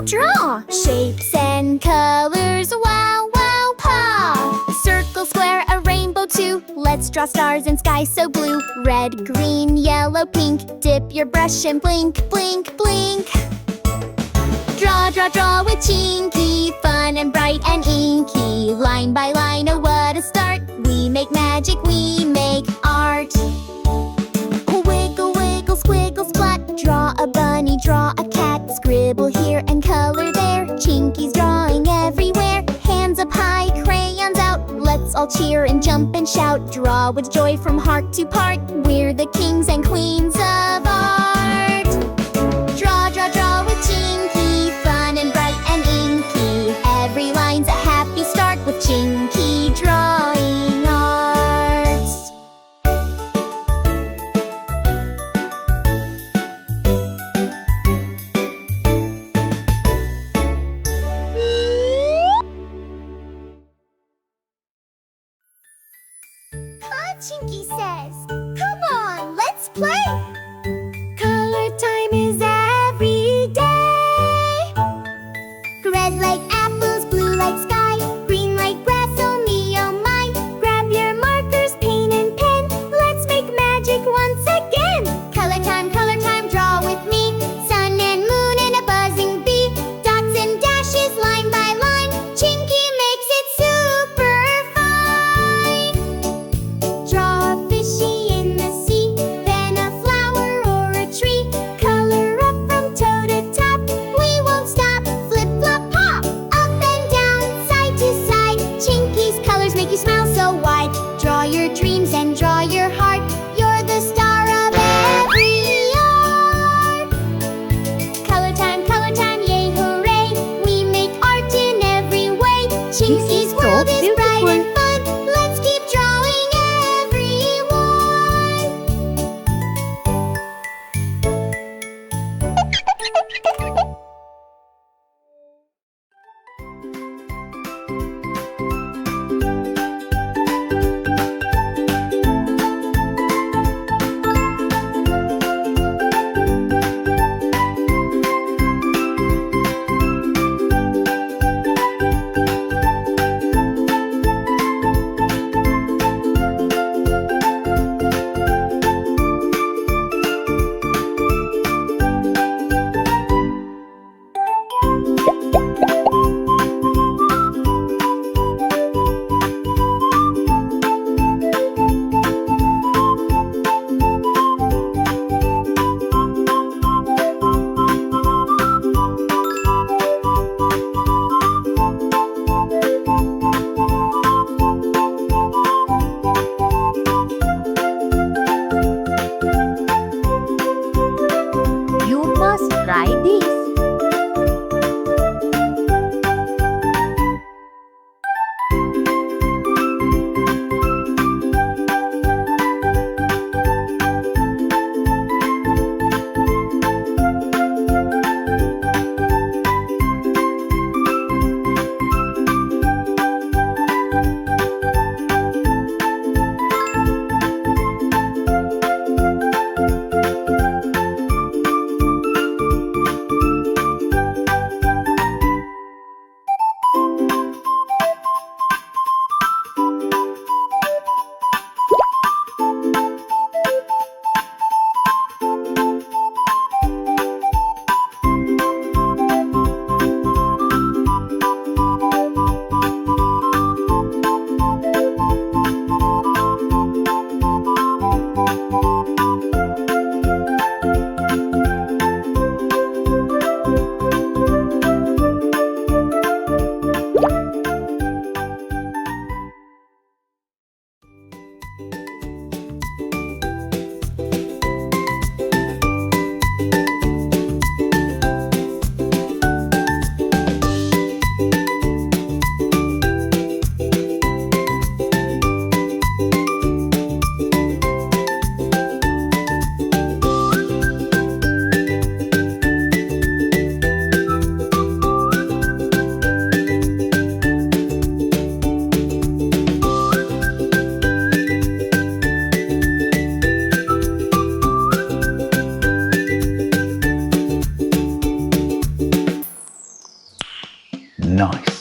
draw. Shapes and colors, wow, wow, paw. Circle, square, a rainbow too. Let's draw stars and sky so blue. Red, green, yellow, pink. Dip your brush and blink, blink, blink. Draw, draw, draw with Chinky. Fun and bright and inky. Line by line, oh what a start. We make magic, we make art. Wiggle, wiggle, squiggle, splat. Draw a bunny, draw a cat. Scribble here and color there. Chinky's drawing everywhere. Hands up high, crayons out. Let's all cheer and jump and shout. Draw with joy from heart to part. We're the kings and queens of art. Draw, draw, draw with Chinky. Fun and bright and inky. Every line's a happy start with Chinky drawing art. Chinky says, "Come on, let's play." Color time is every day. Red like apples, blue like sky, green like grass, oh me, oh my. Grab your markers, paint and pen. Let's make magic once again. Color time, draw with me. Sun and moon and a buzzing bee. Dots and dashes, line by line. Chinky makes it super fine. Draw a fishy in the sea, then a flower or a tree. Color up from toe to top. We won't stop. Flip, flop, pop. Up and down, side to side. Chinky's colors make you smile so wide. Draw your dreams and draw your heart. You're the star of every art. Color time, yay, hooray. We make art in every way. Chinky's world is bright and fun. Let's keep drawing everyone. You must try this. nice.